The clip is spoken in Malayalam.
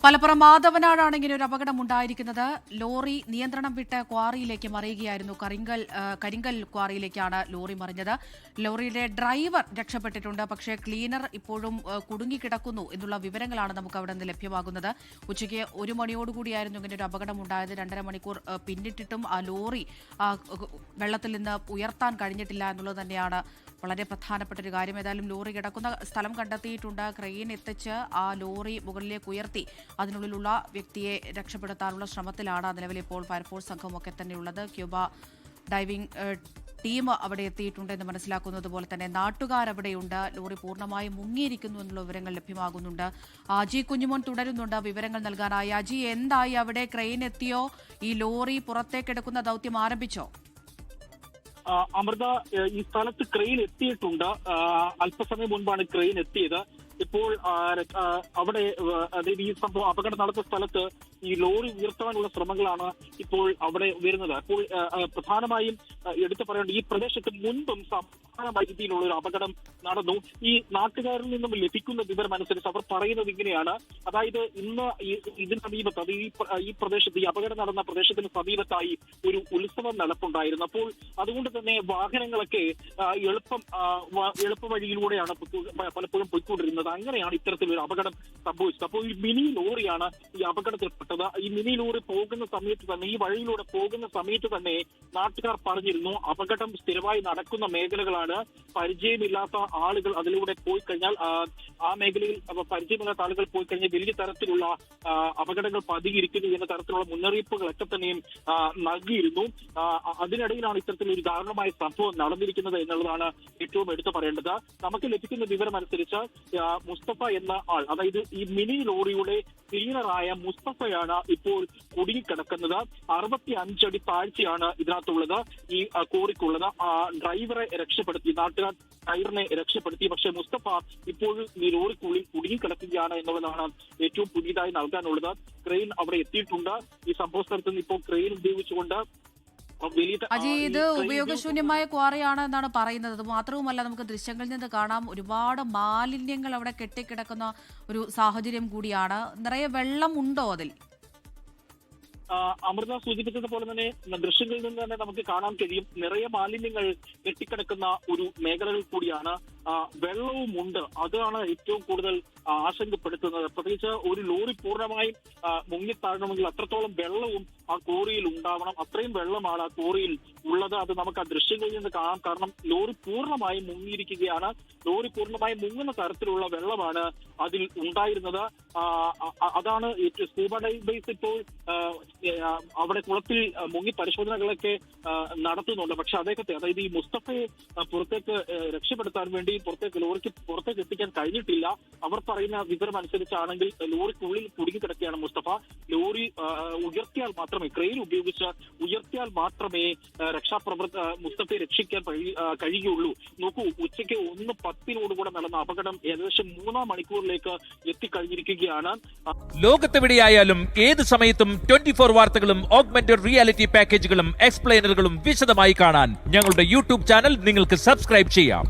മലപ്പുറം മാധവനാടാണ് ഇങ്ങനെ ഒരു അപകടം ഉണ്ടായിരിക്കുന്നത്. ലോറി നിയന്ത്രണം വിട്ട് ക്വാറിയിലേക്ക് മറിയുകയായിരുന്നു. കരിങ്കൽ ക്വാറിയിലേക്കാണ് ലോറി മറിഞ്ഞത്. ലോറിയുടെ ഡ്രൈവർ രക്ഷപ്പെട്ടിട്ടുണ്ട്. പക്ഷേ ക്ലീനർ ഇപ്പോഴും കുടുങ്ങിക്കിടക്കുന്നു എന്നുള്ള വിവരങ്ങളാണ് നമുക്ക് അവിടെ നിന്ന് ലഭ്യമാകുന്നത്. ഉച്ചയ്ക്ക് 1 മണിയോടുകൂടിയായിരുന്നു ഇങ്ങനെ ഒരു അപകടം ഉണ്ടായത്. 2.5 മണിക്കൂർ പിന്നിട്ടിട്ടും ആ ലോറി വെള്ളത്തിൽ നിന്ന് ഉയർത്താൻ കഴിഞ്ഞിട്ടില്ല എന്നുള്ളത് തന്നെയാണ് വളരെ പ്രധാനപ്പെട്ട ഒരു കാര്യം. ഏതായാലും ലോറി കിടക്കുന്ന സ്ഥലം കണ്ടെത്തിയിട്ടുണ്ട്. ക്രെയിൻ എത്തിച്ച് ആ ലോറി മുകളിലേക്ക് ഉയർത്തി അതിനുള്ളിലുള്ള വ്യക്തിയെ രക്ഷപ്പെടുത്താനുള്ള ശ്രമത്തിലാണ് നിലവിൽ ഇപ്പോൾ ഫയർഫോഴ്സ് സംഘമൊക്കെ തന്നെയുള്ളത്. ക്യൂബ ഡൈവിംഗ് ടീം അവിടെ എത്തിയിട്ടുണ്ടെന്ന് മനസ്സിലാക്കുന്നത് പോലെ തന്നെ നാട്ടുകാരവിടെയുണ്ട്. ലോറി പൂർണ്ണമായും മുങ്ങിയിരിക്കുന്നു എന്നുള്ള വിവരങ്ങൾ ലഭ്യമാകുന്നുണ്ട്. അജി കുഞ്ഞുമോൻ തുടരുന്നുണ്ട് വിവരങ്ങൾ നൽകാനായി. അജി, എന്തായി അവിടെ? ക്രെയിൻ എത്തിയോ? ഈ ലോറി പുറത്തേക്കെടുക്കുന്ന ദൗത്യം ആരംഭിച്ചോ? അമൃത, ഈ സ്ഥലത്ത് ക്രെയിൻ എത്തിയിട്ടുണ്ട്. അല്പസമയം മുൻപാണ് ക്രെയിൻ എത്തിയത്. ഇപ്പോൾ അവിടെ അതായത് ഈ സംഭവം അപകടം നടന്ന സ്ഥലത്ത് ഈ ലോറി ഉയർത്താനുള്ള ശ്രമങ്ങളാണ് ഇപ്പോൾ അവിടെ വരുന്നത്. അപ്പോൾ പ്രധാനമായും എടുത്തു പറയേണ്ട ഈ പ്രദേശത്ത് മുൻപും സമാനമായ രീതിയിലുള്ള ഒരു അപകടം നടന്നു. ഈ നാട്ടുകാരിൽ നിന്നും ലഭിക്കുന്ന വിവരം അനുസരിച്ച് അവർ പറയുന്നത് ഇങ്ങനെയാണ്. അതായത് ഇന്ന് ഇതിന് സമീപത്ത് അത് ഈ പ്രദേശത്ത് ഈ അപകടം നടന്ന പ്രദേശത്തിന് സമീപത്തായി ഒരു ഉത്സവം നടപ്പുണ്ടായിരുന്നു. അപ്പോൾ അതുകൊണ്ട് തന്നെ വാഹനങ്ങളൊക്കെ എളുപ്പ വഴിയിലൂടെയാണ് പലപ്പോഴും പോയിക്കൊണ്ടിരുന്നത്. അങ്ങനെയാണ് ഇത്തരത്തിലൊരു അപകടം സംഭവിച്ചത്. അപ്പോൾ ഈ മിനി ലോറിയാണ് ഈ അപകടത്തിൽപ്പെട്ടത്. ഈ മിനി ലോറി പോകുന്ന സമയത്ത് തന്നെ ഈ വഴിയിലൂടെ പോകുന്ന സമയത്ത് തന്നെ നാട്ടുകാർ പറഞ്ഞിരുന്നു അപകടം സ്ഥിരമായി നടക്കുന്ന മേഖലകളാണ്. പരിചയമില്ലാത്ത ആളുകൾ അതിലൂടെ പോയി കഴിഞ്ഞാൽ ആ മേഖലയിൽ പരിചയമില്ലാത്ത ആളുകൾ പോയി കഴിഞ്ഞാൽ വലിയ തരത്തിലുള്ള അപകടങ്ങൾ പതിയിരിക്കുന്നു എന്ന തരത്തിലുള്ള മുന്നറിയിപ്പുകളൊക്കെ തന്നെയും നൽകിയിരുന്നു. അതിനിടയിലാണ് ഇത്തരത്തിലൊരു ദാരുണമായ സംഭവം നടന്നിരിക്കുന്നത് എന്നുള്ളതാണ് ഏറ്റവും എടുത്തു പറയേണ്ടത്. നമുക്ക് ലഭിക്കുന്ന വിവരം അനുസരിച്ച് മുസ്തഫ എന്ന ആൾ, അതായത് ഈ മിനി ലോറിയുടെ ക്ലീനറായ മുസ്തഫയാണ് ഇപ്പോൾ കുടുങ്ങിക്കിടക്കുന്നത്. 65 അടി താഴ്ചയാണ് ഇതിനകത്തുള്ളത്, ഈ കോറിക്കുള്ളത്. ഡ്രൈവറെ രക്ഷപ്പെടുത്തി, നാട്ടുകാർ ഡ്രൈവറിനെ രക്ഷപ്പെടുത്തി. പക്ഷേ മുസ്തഫ ഇപ്പോഴും ഈ ലോറിക്കുള്ളിൽ കുടുങ്ങിക്കിടക്കുകയാണ് എന്നുള്ളതാണ് ഏറ്റവും പുതിയതായി നൽകാനുള്ളത്. ക്രെയിൻ അവിടെ എത്തിയിട്ടുണ്ട്. ഈ സംഭവ സ്ഥലത്ത് നിന്ന് ഇപ്പോൾ ക്രെയിൻ ഉപയോഗിച്ചുകൊണ്ട് അജി, ഇത് ഉപയോഗശൂന്യമായ ക്വാറിയാണ് എന്നാണ് പറയുന്നത്. മാത്രവുമല്ല, നമുക്ക് ദൃശ്യങ്ങളിൽ നിന്ന് കാണാം ഒരുപാട് മാലിന്യങ്ങൾ അവിടെ കെട്ടിക്കിടക്കുന്ന ഒരു സാഹചര്യം കൂടിയാണ്. നിറയെ വെള്ളം ഉണ്ടോ അതിൽ? അമൃത സൂചിപ്പിച്ചതുപോലെ തന്നെ ദൃശ്യങ്ങളിൽ നിന്ന് തന്നെ നമുക്ക് കാണാൻ കഴിയും നിറയെ മാലിന്യങ്ങൾ കെട്ടിക്കിടക്കുന്ന ഒരു മേഖലകൾ കൂടിയാണ്. വെള്ളവും ഉണ്ട്. അതാണ് ഏറ്റവും കൂടുതൽ ആശങ്കപ്പെടുത്തുന്നത്. പ്രത്യേകിച്ച് ഒരു ലോറി പൂർണ്ണമായും മുങ്ങിത്താഴണമെങ്കിൽ അത്രത്തോളം വെള്ളവും ആ കോറിയിൽ ഉണ്ടാവണം. അത്രയും വെള്ളമാണ് ആ കോറിയിൽ ഉള്ളത്. അത് നമുക്ക് ആ ദൃശ്യങ്ങളിൽ നിന്ന് കാണാം. കാരണം ലോറി പൂർണ്ണമായും മുങ്ങിയിരിക്കുകയാണ്. ലോറി പൂർണ്ണമായും മുങ്ങുന്ന തരത്തിലുള്ള വെള്ളമാണ് അതിൽ ഉണ്ടായിരുന്നത്. അതാണ് സ്കൂബ ഡൈവേഴ്സ് ഇപ്പോൾ അവിടെ കുളത്തിൽ മുങ്ങി പരിശോധനകളൊക്കെ നടത്തുന്നുണ്ട്. പക്ഷെ അദ്ദേഹത്തെ, അതായത് ഈ മുസ്തഫയെ പുറത്തേക്ക് രക്ഷപ്പെടുത്താൻ വേണ്ടി ലോറിക്ക് പുറത്തേക്ക് എത്തിക്കാൻ കഴിഞ്ഞിട്ടില്ല. അവർ പറയുന്ന വിവരം അനുസരിച്ചാണെങ്കിൽ ലോറിക്കുള്ളിൽ കുടുങ്ങിക്കിടക്കുകയാണ് മുസ്തഫ. ലോറി ഉയർത്തിയാൽ മാത്രമേ, ക്രെയിൻ ഉപയോഗിച്ച് ഉയർത്തിയാൽ മാത്രമേ മുസ്തഫയെ രക്ഷിക്കാൻ കഴിയുകയുള്ളൂ. നോക്കൂ, ഉച്ചയ്ക്ക് 1:10 നടന്ന അപകടം ഏകദേശം 3 മണിക്കൂറിലേക്ക് എത്തിക്കഴിഞ്ഞിരിക്കുകയാണ്. ലോകത്തെവിടെയായാലും ഏത് സമയത്തും 24 വാർത്തകളും ഓഗ്മെന്റഡ് റിയാലിറ്റി പാക്കേജുകളും എക്സ്പ്ലെയിനറുകളും വിശദമായി കാണാൻ ഞങ്ങളുടെ യൂട്യൂബ് ചാനൽ നിങ്ങൾക്ക് സബ്സ്ക്രൈബ് ചെയ്യാം.